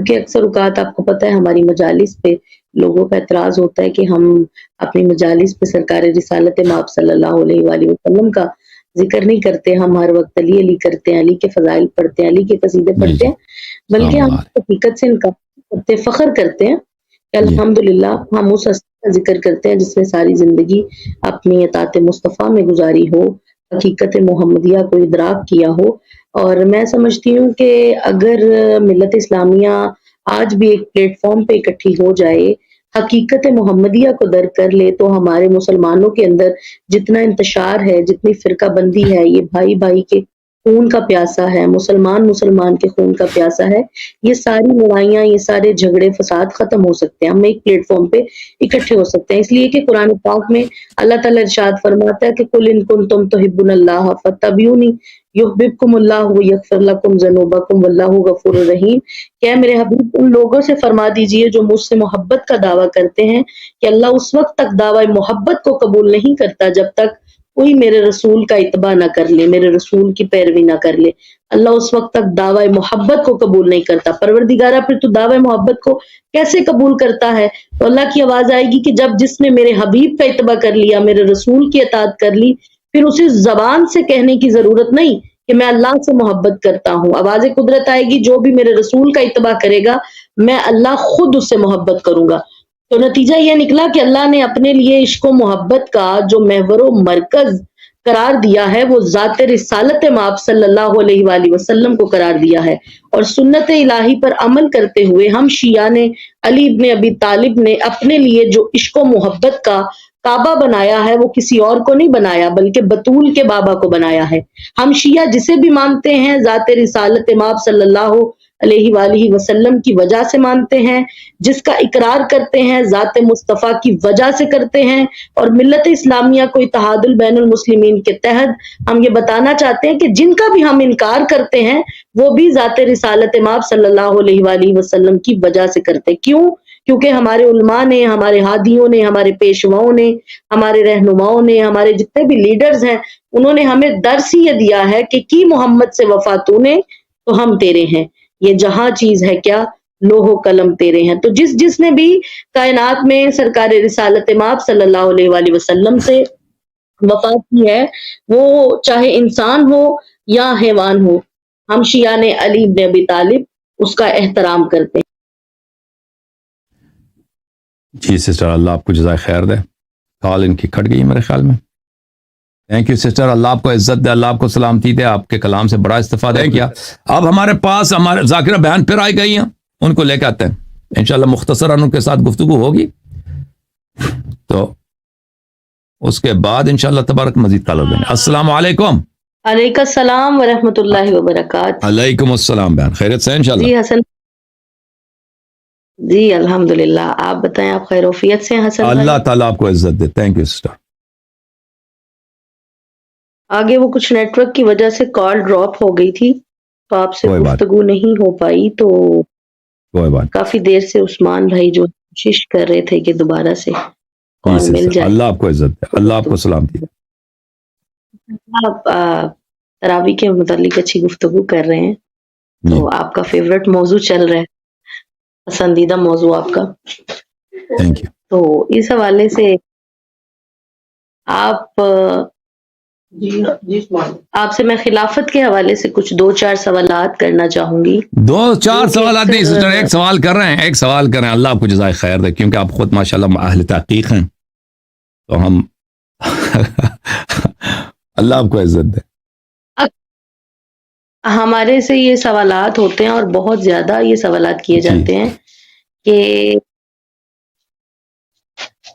کیونکہ اکثر اوقات آپ کو پتہ ہے ہماری مجالس پہ لوگوں کا اعتراض ہوتا ہے کہ ہم اپنی مجالس پہ سرکار رسالت مآب صلی اللہ علیہ وآلہ وسلم کا ذکر نہیں کرتے. ہم ہر وقت علی علی کرتے ہیں، علی کے فضائل پڑھتے ہیں، علی کے قصیدے جی پڑھتے جی ہیں، سلام بلکہ ہم اللہ حقیقت سے انکار کرتے ہیں، فخر کرتے ہیں کہ جی الحمدللہ ہم اس ہستی کا ذکر کرتے ہیں جس نے ساری زندگی اپنی اطاعت مصطفیٰ میں گزاری ہو، حقیقت محمدیہ کو ادراک کیا ہو. اور میں سمجھتی ہوں کہ اگر ملت اسلامیہ آج بھی ایک پلیٹ فارم پہ اکٹھی ہو جائے، حقیقت محمدیہ کو درک کر لے، تو ہمارے مسلمانوں کے اندر جتنا انتشار ہے، جتنی فرقہ بندی ہے، یہ بھائی بھائی کے خون کا پیاسا ہے، مسلمان مسلمان کے خون کا پیاسا ہے، یہ ساری لڑائیاں، یہ سارے جھگڑے فساد ختم ہو سکتے ہیں. ہم ایک پلیٹ فارم پہ اکٹھے ہو سکتے ہیں، اس لیے کہ قرآن پاک میں اللہ تعالیٰ ارشاد فرماتا ہے کہ قل ان کنتم تحبون اللہ فاتبعونی یحببکم اللہ ویغفر لکم ذنوبکم واللہ غفور رحیم. کہ میرے حبیب ان لوگوں سے فرما دیجئے جو مجھ سے محبت کا دعویٰ کرتے ہیں کہ اللہ اس وقت تک دعوی محبت کو قبول نہیں کرتا جب تک کوئی میرے رسول کا اتباع نہ کر لے، میرے رسول کی پیروی نہ کر لے. اللہ اس وقت تک دعوی محبت کو قبول نہیں کرتا. پروردگارہ پھر تو دعوی محبت کو کیسے قبول کرتا ہے؟ تو اللہ کی آواز آئے گی کہ جب جس نے میرے حبیب کا اتباع کر لیا، میرے رسول کی اطاعت کر لی، پھر اسے زبان سے کہنے کی ضرورت نہیں کہ میں اللہ سے محبت کرتا ہوں. آواز قدرت آئے گی، جو بھی میرے رسول کا اتباع کرے گا میں اللہ خود اس سے محبت کروں گا. تو نتیجہ یہ نکلا کہ اللہ نے اپنے لیے عشق و محبت کا جو محور و مرکز قرار دیا ہے وہ ذات رسالت مآب صلی اللہ علیہ وآلہ وسلم کو قرار دیا ہے. اور سنت الہی پر عمل کرتے ہوئے ہم شیعہ نے علی ابن ابی طالب نے اپنے لیے جو عشق و محبت کا کعبہ بنایا ہے وہ کسی اور کو نہیں بنایا بلکہ بطول کے بابا کو بنایا ہے. ہم شیعہ جسے بھی مانتے ہیں ذات رسالت مآب صلی اللہ علیہ وآلہ وسلم کی وجہ سے مانتے ہیں، جس کا اقرار کرتے ہیں ذات مصطفیٰ کی وجہ سے کرتے ہیں. اور ملت اسلامیہ کو اتحاد البین المسلمین کے تحت ہم یہ بتانا چاہتے ہیں کہ جن کا بھی ہم انکار کرتے ہیں وہ بھی ذات رسالت مآب صلی اللہ علیہ وآلہ وسلم کی وجہ سے کرتے. کیوں؟ کیونکہ ہمارے علماء نے، ہمارے ہادیوں نے، ہمارے پیشواؤں نے، ہمارے رہنماؤں نے، ہمارے جتنے بھی لیڈرز ہیں انہوں نے ہمیں درس یہ دیا ہے کہ کی محمد سے وفا تو نے تو ہم تیرے ہیں، یہ جہاں چیز ہے کیا لوح و قلم تیرے ہیں. تو جس نے بھی کائنات میں سرکار رسالت مآب صلی اللہ علیہ وآلہ وسلم سے وفا کی ہے، وہ چاہے انسان ہو یا حیوان ہو، ہم شیعہ نے علی بن ابی طالب اس کا احترام کرتے ہیں. جی سسٹر، اللہ آپ کو جزائے خیر دے. کال ان کی کٹ گئی میرے خیال میں. تھینک یو سسٹر، اللہ آپ کو عزت دے، اللہ آپ کو سلامتی دے. آپ کے کلام سے بڑا استفادہ کیا. اب ہمارے پاس ہمارے ذاکرہ بیان پھر آئی گئی ہیں، ان کو لے کے آتے ہیں انشاءاللہ. مختصراً ان کے ساتھ گفتگو ہوگی تو اس کے بعد انشاءاللہ تبارک مزید کال ہو دیں گے. السلام علیکم. علیکم السلام ورحمۃ اللہ وبرکاتہ. علیکم السلام. بیان خیریت سے انشاءاللہ؟ جی حسن جی الحمدللہ، آپ بتائیں آپ خیر وفیت سے ہیں حسن بھائی؟ اللہ تعالیٰ آپ کو عزت دے. Thank you sister. آگے وہ کچھ نیٹ ورک کی وجہ سے کال ڈراپ ہو گئی تھی تو آپ سے کوئی بات گفتگو نہیں ہو پائی. تو کوئی بات کافی دیر سے عثمان بھائی جو کوشش کر رہے تھے کہ دوبارہ سے نہیں کال مل سسٹر. جائے. اللہ آپ کو عزت دے، اللہ آپ کو سلامتی دے. آپ تراویح کے متعلق اچھی گفتگو کر رہے ہیں، جی تو آپ کا فیورٹ موضوع چل رہا ہے، پسندیدہ موضوع آپ کا. Thank you. تو اس حوالے سے آپ آپ سے میں خلافت کے حوالے سے کچھ دو چار سوالات کرنا چاہوں گی. دو چار جو کہ سوالات نہیں اکثر- سسٹر، ایک سوال کر رہے ہیں، ایک سوال کر رہے ہیں. اللہ آپ کو جزائے خیر دے، کیونکہ آپ خود ماشاءاللہ اہل تحقیق ہیں تو ہم اللہ آپ کو عزت دے. ہمارے سے یہ سوالات ہوتے ہیں اور بہت زیادہ یہ سوالات کیے جی. جاتے ہیں کہ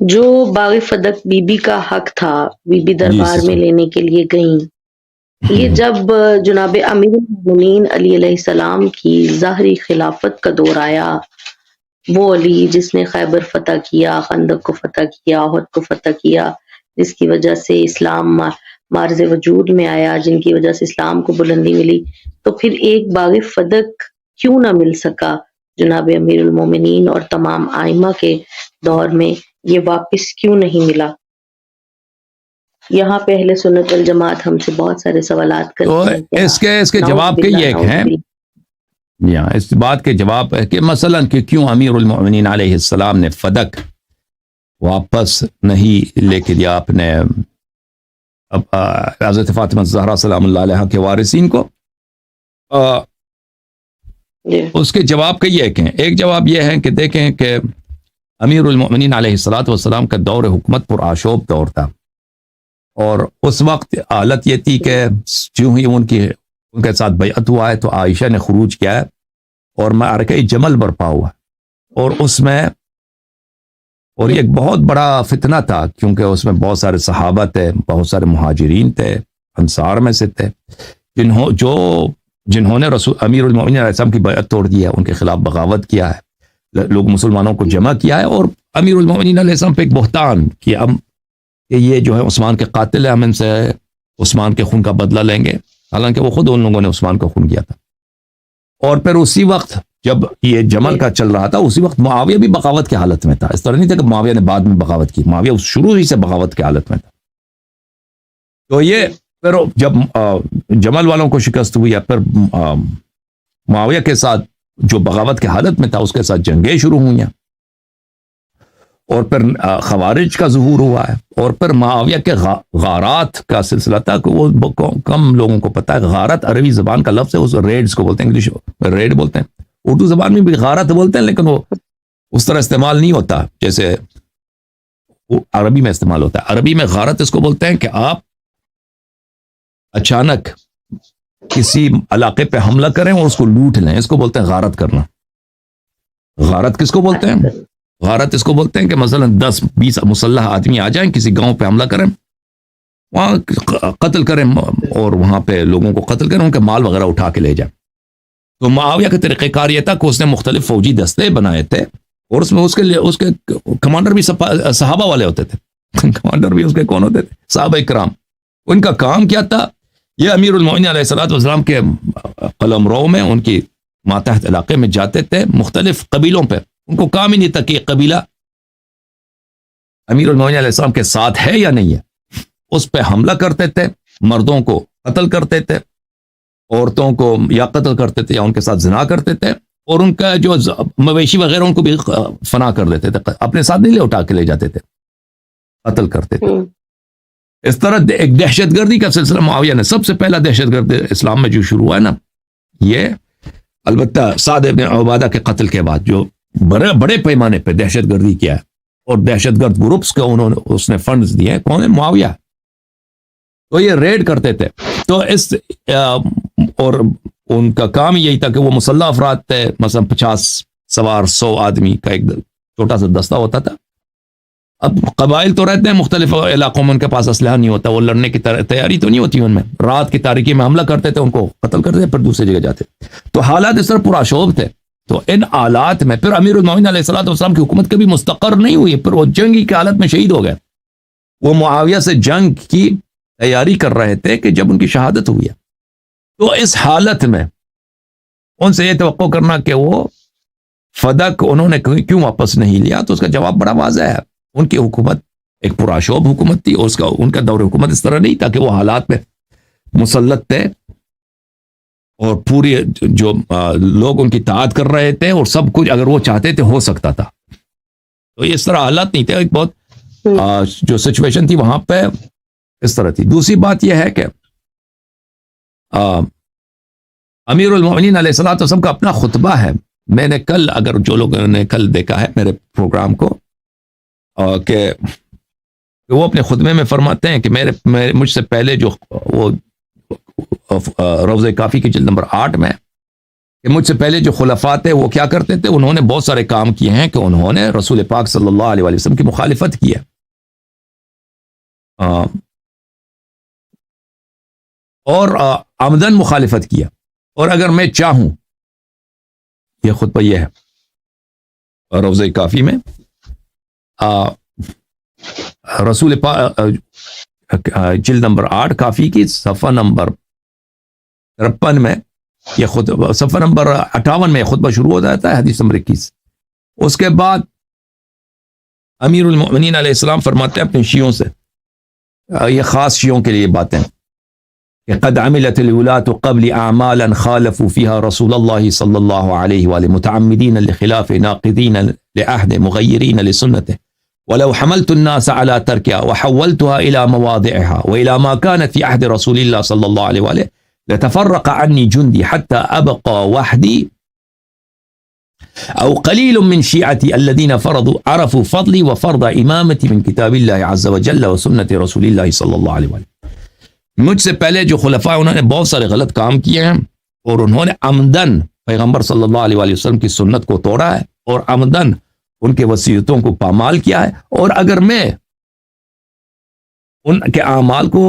جو باغ فدق بی بی کا حق تھا بی بی دربار سسٹر. میں لینے کے لیے گئیں، یہ جب جناب امیر المومنین علی علیہ السلام کی ظاہری خلافت کا دور آیا، وہ علی جس نے خیبر فتح کیا، خندق کو فتح کیا، احد کو فتح کیا، جس کی وجہ سے اسلام مارز وجود میں آیا، جن کی وجہ سے اسلام کو بلندی ملی، تو پھر ایک باغ فدق کیوں نہ مل سکا جناب امیر المومنین اور تمام ائمہ کے دور میں؟ یہ واپس کیوں نہیں ملا؟ یہاں پہ اہل سنت والجماعت ہم سے بہت سارے سوالات تو کرتے ہیں. اس کے جواب کے یہ ایک ہیں یہاں اس بات کے جواب ہے کہ مثلا کہ کیوں امیر المؤمنین علیہ السلام نے فدق واپس نہیں لے کے دیا اپنے حضرت فاطمہ زہرا سلام اللہ علیہ کے وارثین کو. اس کے جواب کئی ایک جواب یہ ہے کہ دیکھیں کہ امیر المؤمنین علیہ الصلوۃ والسلام کا دور حکومت پر آشوب دور تھا، اور اس وقت حالت یہ تھی کہ جو ہی ان کے ساتھ بیعت ہوا ہے تو عائشہ نے خروج کیا ہے اور معرکہ جمل برپا ہوا، اور اس میں اور یہ ایک بہت بڑا فتنہ تھا کیونکہ اس میں بہت سارے صحابہ تھے، بہت سارے مہاجرین تھے، انصار میں سے تھے، جنہوں نے رسول امیر المؤمنین علیہ السلام کی بیعت توڑ دی ہے، ان کے خلاف بغاوت کیا ہے، لوگ مسلمانوں کو جمع کیا ہے، اور امیر المؤمنین علیہ السلام پہ ایک بہتان کہ یہ جو ہے عثمان کے قاتل ہیں، ہم ان سے عثمان کے خون کا بدلہ لیں گے، حالانکہ وہ خود ان لوگوں نے عثمان کا خون کیا تھا. اور پھر اسی وقت جب یہ جمل کا چل رہا تھا اسی وقت معاویہ بھی بغاوت کی حالت میں تھا. اس طرح نہیں تھا کہ معاویہ نے بعد میں بغاوت کی، معاویہ شروع ہی سے بغاوت کی حالت میں تھا. تو یہ پھر جب جمل والوں کو شکست ہوئی، پھر معاویہ کے ساتھ جو بغاوت کی حالت میں تھا اس کے ساتھ جنگیں شروع ہوئی ہیں، اور پھر خوارج کا ظہور ہوا ہے، اور پھر معاویہ کے غارات کا سلسلہ تھا کہ وہ کم لوگوں کو پتہ ہے. غارت عربی زبان کا لفظ ہے، اس ریڈز کو بولتے ہیں، انگلش ریڈ بولتے ہیں، اردو زبان میں بھی غارت بولتے ہیں، لیکن وہ اس طرح استعمال نہیں ہوتا جیسے عربی میں استعمال ہوتا ہے. عربی میں غارت اس کو بولتے ہیں کہ آپ اچانک کسی علاقے پہ حملہ کریں اور اس کو لوٹ لیں، اس کو بولتے ہیں غارت کرنا. غارت کس کو بولتے ہیں؟ غارت اس کو بولتے ہیں کہ مثلا 10-20 مسلح آدمی آ جائیں، کسی گاؤں پہ حملہ کریں، وہاں قتل کریں اور وہاں پہ لوگوں کو قتل کریں، ان کے مال وغیرہ اٹھا کے لے جائیں. تو معاویہ کا طریقہ کار یہ تھا کہ اس نے مختلف فوجی دستے بنائے تھے، اور اس میں اس کے کمانڈر بھی صحابہ والے ہوتے تھے. کمانڈر بھی اس کے کون ہوتے تھے؟ صحابہ کرام. ان کا کام کیا تھا؟ یہ امیر المؤمنین علیہ الصلوۃ والسلام کے قلمرو میں ان کی ماتحت علاقے میں جاتے تھے، مختلف قبیلوں پہ. ان کو کام ہی نہیں تھا کہ یہ قبیلہ امیر المؤمنین علیہ السلام کے ساتھ ہے یا نہیں ہے، اس پہ حملہ کرتے تھے، مردوں کو قتل کرتے تھے، عورتوں کو یا قتل کرتے تھے یا ان کے ساتھ زنا کرتے تھے، اور ان کا جو مویشی وغیرہ ان کو بھی فنا کر دیتے تھے، اپنے ساتھ نہیں اٹھا کے لے جاتے تھے، قتل کرتے تھے. اس طرح ایک دہشت گردی کا سلسلہ معاویہ نے، سب سے پہلا دہشت گرد اسلام میں جو شروع ہوا ہے نا، یہ البتہ سعد بن عبادہ کے قتل کے بعد جو بڑے پیمانے پہ دہشت گردی کیا ہے، اور دہشت گرد گروپس کو اس نے فنڈز دیے، کون ہے؟ معاویہ. تو یہ ریڈ کرتے تھے. تو اور ان کا کام یہی تھا کہ وہ مسلح افراد تھے، مثلا 50 سوار 100 آدمی کا ایک چھوٹا سا دستہ ہوتا تھا. اب قبائل تو رہتے ہیں مختلف علاقوں میں، ان کے پاس اسلحہ نہیں ہوتا، وہ لڑنے کی تیاری تو نہیں ہوتی ان میں، رات کی تاریکی میں حملہ کرتے تھے، ان کو قتل کرتے تھے، پھر دوسری جگہ جاتے. تو حالات اس طرح پراشوب تھے. تو ان حالات میں پھر امیر المؤمنین علیہ الصلوۃ والسلام کی حکومت کبھی مستقر نہیں ہوئی، پھر وہ جنگی کی حالت میں شہید ہو گئے. وہ معاویہ سے جنگ کی تیاری کر رہے تھے کہ جب ان کی شہادت ہوئی ہے. تو اس حالت میں ان سے یہ توقع کرنا کہ وہ فدق انہوں نے کیوں واپس نہیں لیا، تو اس کا جواب بڑا واضح ہے. ان کی حکومت ایک پراشوب حکومت تھی، اور ان کا دور حکومت اس طرح نہیں تھا کہ وہ حالات میں مسلط تھے اور پوری جو لوگ ان کی اطاعت کر رہے تھے، اور سب کچھ اگر وہ چاہتے تھے ہو سکتا تھا. تو اس طرح حالات نہیں تھے، ایک بہت جو سچویشن تھی وہاں پہ اس طرح تھی. دوسری بات یہ ہے کہ امیر المؤمنین علیہ الصلوۃ والسلام کا اپنا خطبہ ہے. میں نے کل، اگر جو لوگوں نے کل دیکھا ہے میرے پروگرام کو، کہ وہ اپنے خطبے میں فرماتے ہیں کہ مجھ سے پہلے جو وہ روضہ کافی کی جلد نمبر 8 میں، کہ مجھ سے پہلے جو خلفاء تھے وہ کیا کرتے تھے، انہوں نے بہت سارے کام کیے ہیں کہ انہوں نے رسول پاک صلی اللہ علیہ وسلم کی مخالفت کی ہے، اور عمدن مخالفت کیا. اور اگر میں چاہوں، یہ خطبہ یہ ہے روضہ کافی میں، رسول پاک جلد نمبر 8 کافی کی صفحہ نمبر 53 میں یہ خطبہ، صفحہ نمبر 58 میں یہ خطبہ شروع ہو جاتا ہے، حدیث نمبر 21. اس کے بعد امیر المؤمنین علیہ السلام فرماتے ہیں اپنے شیعوں سے، یہ خاص شیعوں کے لیے باتیں، کہ قد عملت الولاة قبل اعمالا خالفوا فيها رسول الله صلی اللہ علیہ وآلہ متعمدین لخلاف ناقضین لعہد مغیرین لسنته ولو حملت الناس على تركها وحولتها الى مواضعها والى ما كانت في عهد رسول الله صلی اللہ علیہ وآلہ لتفرق عني جندي حتى ابقى وحدي او قليل من شيعتي الذين عرفوا فضلي وفرض امامتي من كتاب الله عز وجل وسنة رسول الله صلی اللہ علیہ وآلہ. مجھ سے پہلے جو خلفاء انہوں نے بہت سارے غلط کام کیے ہیں اور انہوں نے عمدن پیغمبر صلی اللہ علیہ وآلہ وسلم کی سنت کو توڑا ہے اور عمدن ان کے وصیتوں کو پامال کیا ہے. اور اگر میں ان کے اعمال کو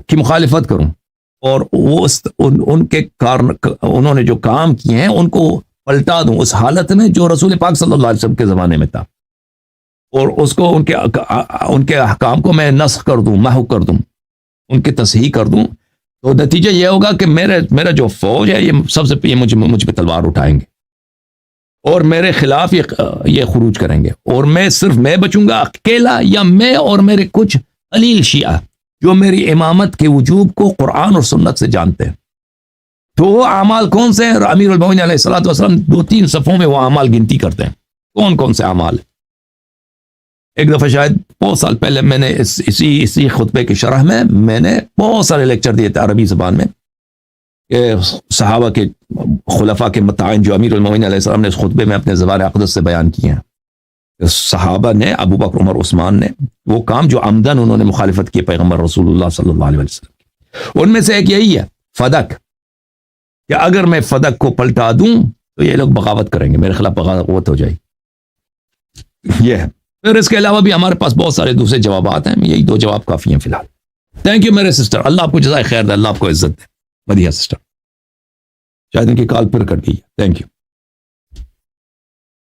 کی مخالفت کروں اور وہ ان کے انہوں نے جو کام کیے ہیں ان کو پلٹا دوں اس حالت میں جو رسول پاک صلی اللہ علیہ وسلم کے زمانے میں تھا اور اس کو ان کے احکام کو میں نسخ کر دوں، محو کر دوں، ان کی تصحیح کر دوں، تو نتیجہ یہ ہوگا کہ میرا جو فوج ہے یہ سب سے یہ مجھ پہ تلوار اٹھائیں گے اور میرے خلاف یہ خروج کریں گے اور صرف میں بچوں گا اکیلا یا میں اور میرے کچھ قلیل شیعہ جو میری امامت کے وجوب کو قرآن اور سنت سے جانتے ہیں. تو وہ اعمال کون سے ہیں؟ امیر المومنین علیہ الصلوۃ والسلام 2-3 صفوں میں وہ اعمال گنتی کرتے ہیں. کون کون سے اعمال؟ ایک دفعہ شاید بہت سال پہلے میں نے اسی خطبے کی شرح میں نے بہت سارے لیکچر دیے تھے عربی زبان میں کہ صحابہ کے خلفاء کے متعین جو امیر المومنین علیہ السلام نے اس خطبے میں اپنے زبان اقدس سے بیان کیے ہیں. صحابہ نے ابو بکر عمر عثمان نے وہ کام جو عمدن انہوں نے مخالفت کی پیغمبر رسول اللہ صلی اللہ علیہ وسلم، ان میں سے ایک یہی ہے فدق، کہ اگر میں فدق کو پلٹا دوں تو یہ لوگ بغاوت کریں گے، میرے خلاف بغاوت ہو جائے گی. یہ ہے. پھر اس کے علاوہ بھی ہمارے پاس بہت سارے دوسرے جوابات ہیں، یہی 2 جواب کافی ہیں فی الحال. تھینک یو میرے سسٹر، اللہ آپ کو جزائے خیر دے، اللہ آپ کو عزت دے. مدیحہ سسٹر شاید ان کی کال پھر کٹ گئی ہے. Thank you.